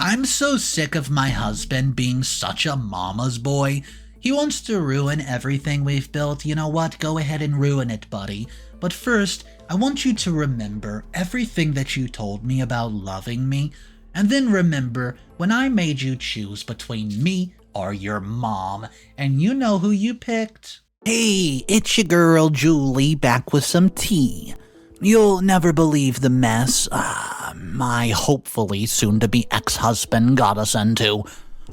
I'm so sick of my husband being such a mama's boy. He wants to ruin everything we've built. You know what? Go ahead and ruin it, buddy. But first, I want you to remember everything that you told me about loving me. And then remember when I made you choose between me or your mom. And you know who you picked. Hey, it's your girl Julie back with some tea. You'll never believe the mess my hopefully soon-to-be ex-husband got us into.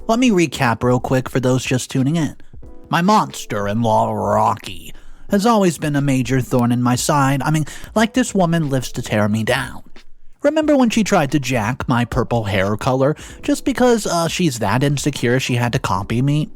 Let me recap real quick for those just tuning in. My monster-in-law, Rocky, has always been a major thorn in my side. I mean, like this woman lives to tear me down. Remember when she tried to jack my purple hair color just because she's that insecure she had to copy me?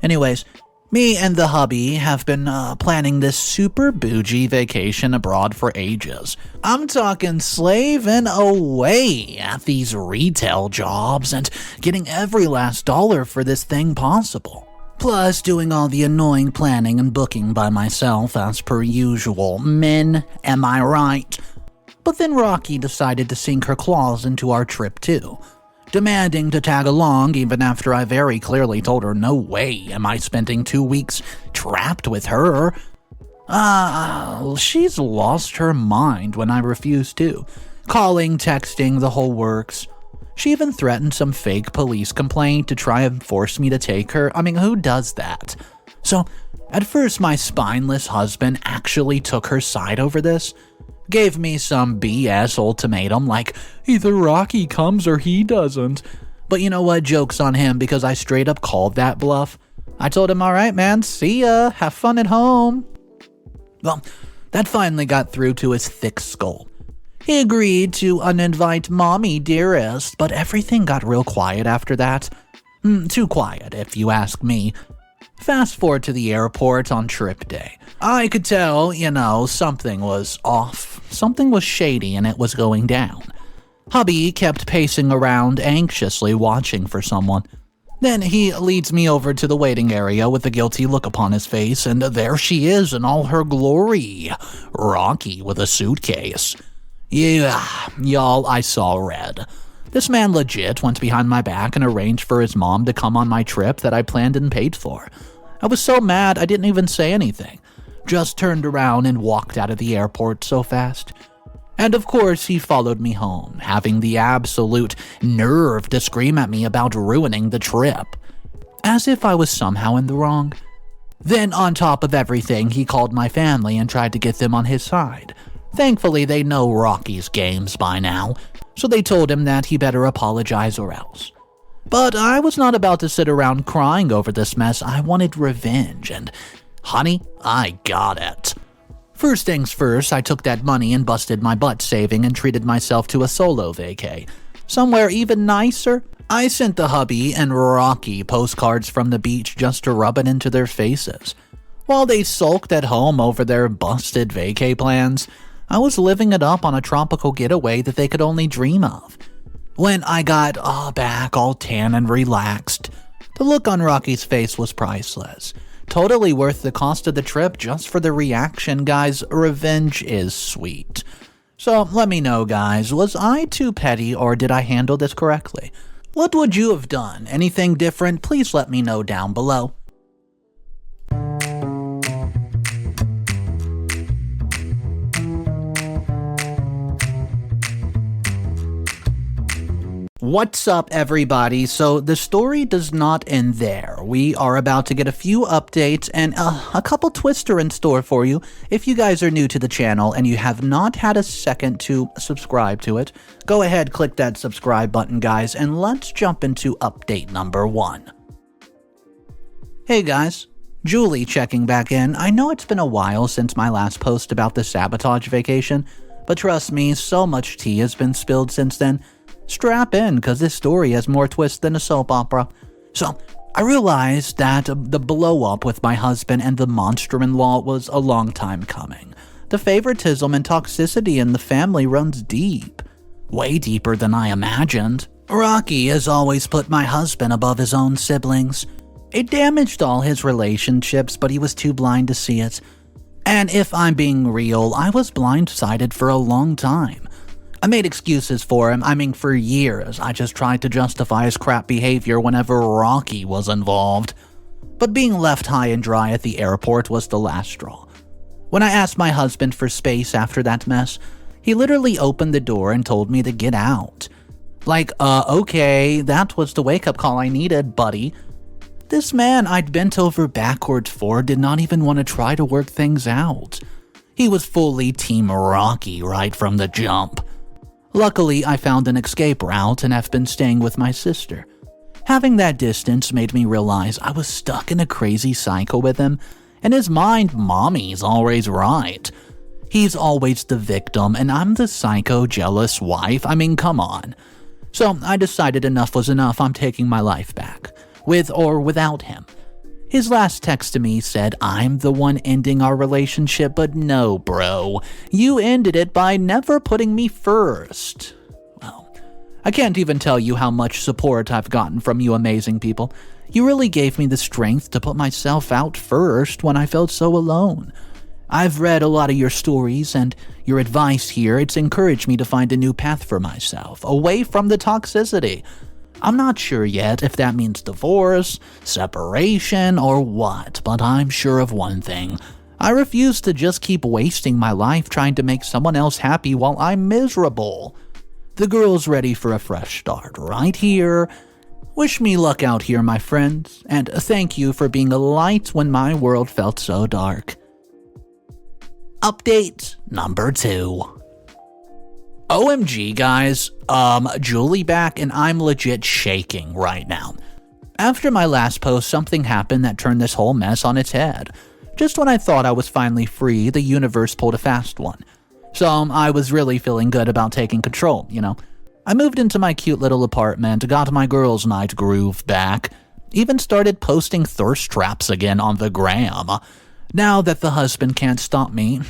Anyways, me and the hubby have been planning this super bougie vacation abroad for ages. I'm talking slaving away at these retail jobs and getting every last dollar for this thing possible. Plus doing all the annoying planning and booking by myself as per usual. Men, am I right? But then Rocky decided to sink her claws into our trip too, demanding to tag along even after I very clearly told her no way am I spending 2 weeks trapped with her. She's lost her mind when I refused to, calling, texting, the whole works. She even threatened some fake police complaint to try and force me to take her. I mean, who does that? So, at first my spineless husband actually took her side over this, gave me some BS ultimatum like, either Rocky comes or he doesn't. But you know what, joke's on him because I straight up called that bluff. I told him, alright man, see ya, have fun at home. Well, that finally got through to his thick skull. He agreed to uninvite mommy dearest, but everything got real quiet after that. Too quiet, if you ask me. Fast forward to the airport on trip day. I could tell, something was off. Something was shady and it was going down. Hubby kept pacing around anxiously watching for someone. Then he leads me over to the waiting area with a guilty look upon his face, and there she is in all her glory. Rocky with a suitcase. Yeah, y'all, I saw red. This man legit went behind my back and arranged for his mom to come on my trip that I planned and paid for. I was so mad I didn't even say anything. Just turned around and walked out of the airport so fast. And of course he followed me home, having the absolute nerve to scream at me about ruining the trip. As if I was somehow in the wrong. Then on top of everything, he called my family and tried to get them on his side. Thankfully, they know Rocky's games by now, so they told him that he better apologize or else. But I was not about to sit around crying over this mess. I wanted revenge, and honey, I got it. First things first, I took that money and busted my butt saving and treated myself to a solo vacay. Somewhere even nicer. I sent the hubby and Rocky postcards from the beach just to rub it into their faces. While they sulked at home over their busted vacay plans, I was living it up on a tropical getaway that they could only dream of. When I got back all tan and relaxed, the look on Rocky's face was priceless. Totally worth the cost of the trip just for the reaction, guys. Revenge is sweet. So let me know, guys, was I too petty or did I handle this correctly? What would you have done? Anything different? Please let me know down below. What's up, everybody? So the story does not end there. We are about to get a few updates and a couple twists are in store for you. If you guys are new to the channel and you have not had a second to subscribe to it, go ahead, click that subscribe button, guys, and let's jump into update number 1. Hey guys, Julie checking back in. I know it's been a while since my last post about the sabotage vacation, but trust me, so much tea has been spilled since then. Strap in, because this story has more twists than a soap opera. So, I realized that the blow-up with my husband and the monster-in-law was a long time coming. The favoritism and toxicity in the family runs deep. Way deeper than I imagined. Rocky has always put my husband above his own siblings. It damaged all his relationships, but he was too blind to see it. And if I'm being real, I was blindsided for a long time. I made excuses for him. For years, I just tried to justify his crap behavior whenever Rocky was involved. But being left high and dry at the airport was the last straw. When I asked my husband for space after that mess, he literally opened the door and told me to get out. Okay, that was the wake-up call I needed, buddy. This man I'd bent over backwards for did not even want to try to work things out. He was fully Team Rocky right from the jump. Luckily, I found an escape route and have been staying with my sister. Having that distance made me realize I was stuck in a crazy cycle with him. In his mind, mommy's always right. He's always the victim, and I'm the psycho, jealous wife. Come on. So I decided enough was enough. I'm taking my life back, with or without him. His last text to me said, I'm the one ending our relationship, but no, bro. You ended it by never putting me first. Well, I can't even tell you how much support I've gotten from you amazing people. You really gave me the strength to put myself out first when I felt so alone. I've read a lot of your stories, and your advice here, it's encouraged me to find a new path for myself, away from the toxicity. I'm not sure yet if that means divorce, separation, or what, but I'm sure of one thing. I refuse to just keep wasting my life trying to make someone else happy while I'm miserable. The girl's ready for a fresh start right here. Wish me luck out here, my friends, and thank you for being a light when my world felt so dark. Update number 2. OMG, guys, Julie back, and I'm legit shaking right now. After my last post, something happened that turned this whole mess on its head. Just when I thought I was finally free, the universe pulled a fast one. So I was really feeling good about taking control, I moved into my cute little apartment, got my girls' night groove back, even started posting thirst traps again on the gram. Now that the husband can't stop me.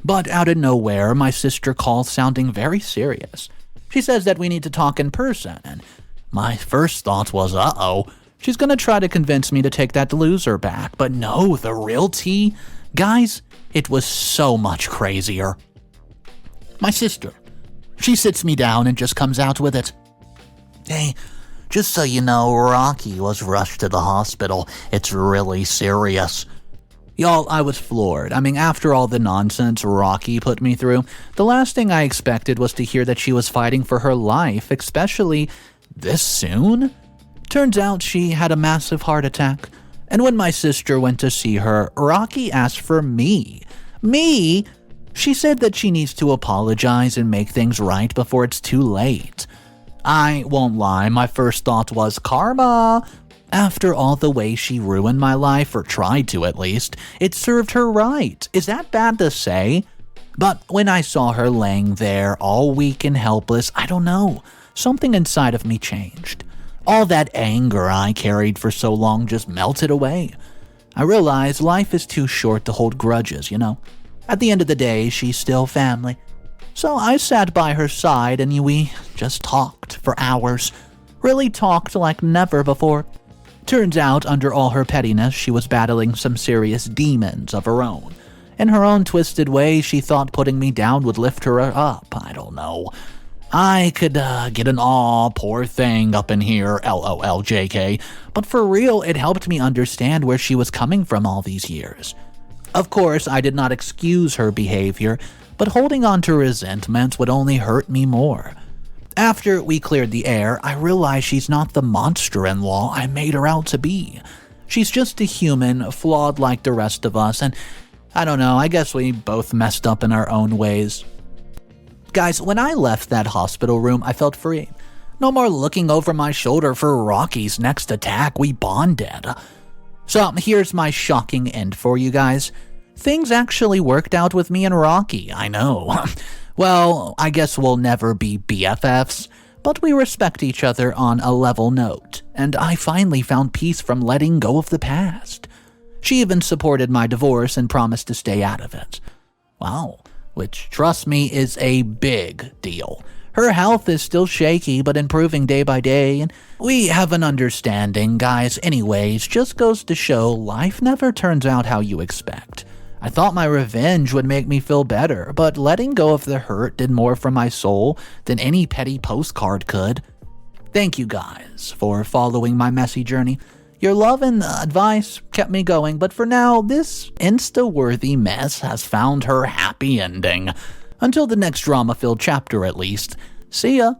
But out of nowhere, my sister calls sounding very serious. She says that we need to talk in person, and my first thought was, uh-oh, she's gonna try to convince me to take that loser back. But no, the real tea? Guys, it was so much crazier. My sister, she sits me down and just comes out with it. Hey, just so you know, Rocky was rushed to the hospital. It's really serious. Y'all, I was floored. After all the nonsense Rocky put me through, the last thing I expected was to hear that she was fighting for her life, especially this soon. Turns out she had a massive heart attack, and when my sister went to see her, Rocky asked for me. Me? She said that she needs to apologize and make things right before it's too late. I won't lie, my first thought was karma. After all the way she ruined my life, or tried to at least, it served her right. Is that bad to say? But when I saw her laying there, all weak and helpless, I don't know, something inside of me changed. All that anger I carried for so long just melted away. I realized life is too short to hold grudges, At the end of the day, she's still family. So I sat by her side and we just talked for hours. Really talked like never before. Turns out, under all her pettiness, she was battling some serious demons of her own. In her own twisted way, she thought putting me down would lift her up. I don't know. I could get an aw, poor thing up in here, LOL JK, but for real, it helped me understand where she was coming from all these years. Of course, I did not excuse her behavior, but holding on to resentment would only hurt me more. After we cleared the air, I realized she's not the monster-in-law I made her out to be. She's just a human, flawed like the rest of us, and I don't know, I guess we both messed up in our own ways. Guys, when I left that hospital room, I felt free. No more looking over my shoulder for Rocky's next attack. We bonded. So here's my shocking end for you guys. Things actually worked out with me and Rocky, I know. Well, I guess we'll never be BFFs, but we respect each other on a level note, and I finally found peace from letting go of the past. She even supported my divorce and promised to stay out of it. Wow, which, trust me, is a big deal. Her health is still shaky, but improving day by day, and we have an understanding, guys. Anyways, just goes to show life never turns out how you expect. I thought my revenge would make me feel better, but letting go of the hurt did more for my soul than any petty postcard could. Thank you guys for following my messy journey. Your love and advice kept me going, but for now, this Insta-worthy mess has found her happy ending. Until the next drama-filled chapter, at least. See ya!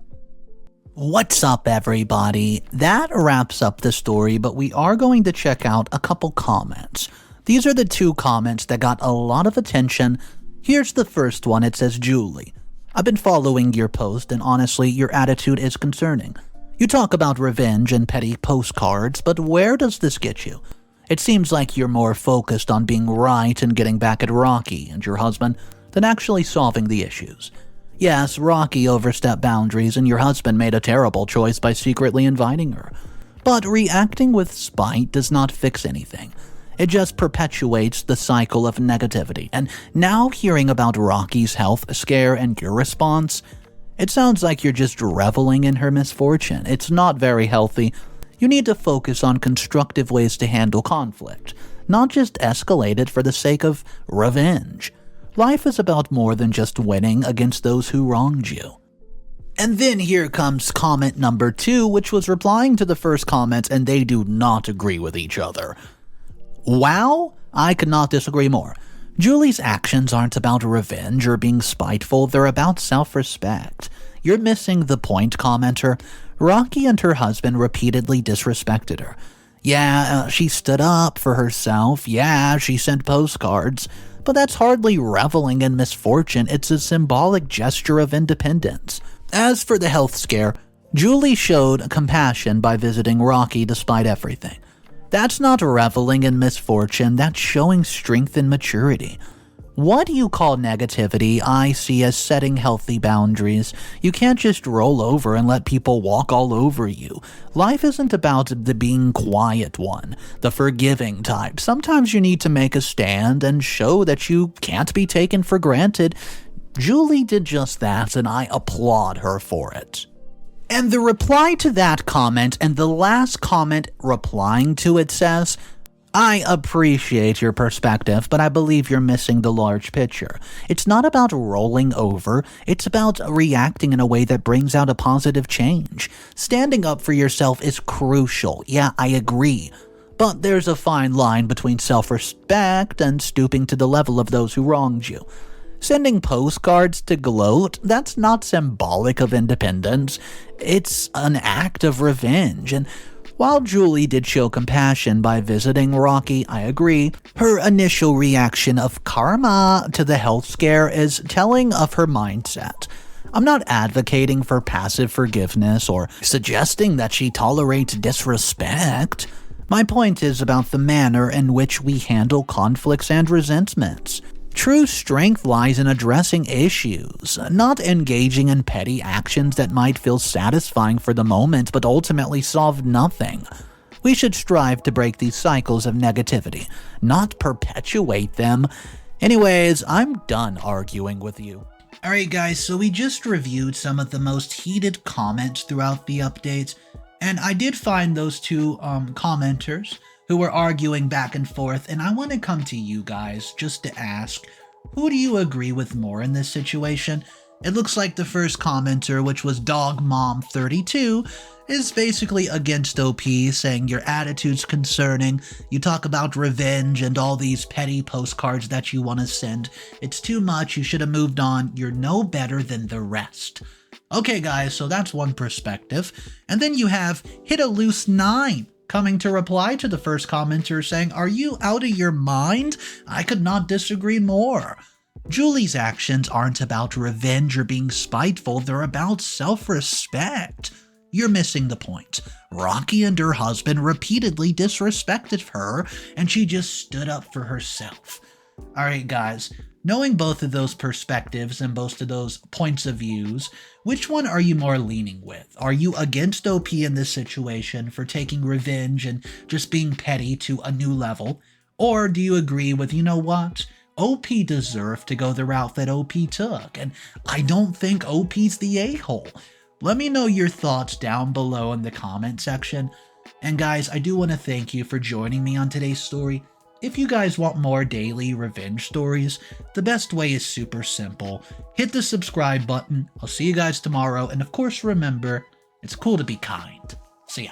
What's up, everybody? That wraps up the story, but we are going to check out a couple comments. These are the 2 comments that got a lot of attention. Here's the first one. It says, Julie, I've been following your post, and honestly, your attitude is concerning. You talk about revenge and petty postcards, but where does this get you? It seems like you're more focused on being right and getting back at Rocky and your husband than actually solving the issues. Yes, Rocky overstepped boundaries and your husband made a terrible choice by secretly inviting her. But reacting with spite does not fix anything. It just perpetuates the cycle of negativity. And now hearing about Rocky's health scare and your response, it sounds like you're just reveling in her misfortune. It's not very healthy. You need to focus on constructive ways to handle conflict, not just escalate it for the sake of revenge. Life is about more than just winning against those who wronged you. And then here comes comment number 2, which was replying to the first comment, and they do not agree with each other. Wow, I could not disagree more. Julie's actions aren't about revenge or being spiteful, they're about self-respect. You're missing the point, commenter. Rocky and her husband repeatedly disrespected her. Yeah, she stood up for herself. Yeah, she sent postcards. But that's hardly reveling in misfortune, it's a symbolic gesture of independence. As for the health scare, Julie showed compassion by visiting Rocky despite everything. That's not reveling in misfortune, that's showing strength and maturity. What you call negativity, I see as setting healthy boundaries. You can't just roll over and let people walk all over you. Life isn't about the being quiet one, the forgiving type. Sometimes you need to make a stand and show that you can't be taken for granted. Julie did just that, and I applaud her for it. And the reply to that comment and the last comment replying to it says, I appreciate your perspective, but I believe you're missing the large picture. It's not about rolling over, it's about reacting in a way that brings out a positive change. Standing up for yourself is crucial, yeah, I agree. But there's a fine line between self-respect and stooping to the level of those who wronged you. Sending postcards to gloat, that's not symbolic of independence. It's an act of revenge, and while Julie did show compassion by visiting Rocky, I agree, her initial reaction of karma to the health scare is telling of her mindset. I'm not advocating for passive forgiveness or suggesting that she tolerates disrespect. My point is about the manner in which we handle conflicts and resentments. True strength lies in addressing issues, not engaging in petty actions that might feel satisfying for the moment but ultimately solve nothing. We should strive to break these cycles of negativity, not perpetuate them. Anyways, I'm done arguing with you. Alright guys, so we just reviewed some of the most heated comments throughout the update, and I did find those 2 commenters who were arguing back and forth, and I want to come to you guys just to ask, who do you agree with more in this situation? It looks like the first commenter, which was DogMom32, is basically against OP, saying your attitude's concerning, you talk about revenge and all these petty postcards that you want to send. It's too much, you should have moved on, you're no better than the rest. Okay guys, so that's one perspective. And then you have Hit a Loose 9. Coming to reply to the first commenter saying, are you out of your mind? I could not disagree more. Julie's actions aren't about revenge or being spiteful, they're about self-respect. You're missing the point. Rocky and her husband repeatedly disrespected her, and she just stood up for herself. Alright guys, knowing both of those perspectives and both of those points of views, which one are you more leaning with? Are you against OP in this situation for taking revenge and just being petty to a new level? Or do you agree with, you know what? OP deserved to go the route that OP took, and I don't think OP's the a-hole. Let me know your thoughts down below in the comment section. And guys, I do want to thank you for joining me on today's story. If you guys want more daily revenge stories, the best way is super simple. Hit the subscribe button. I'll see you guys tomorrow, and of course remember, it's cool to be kind. See ya.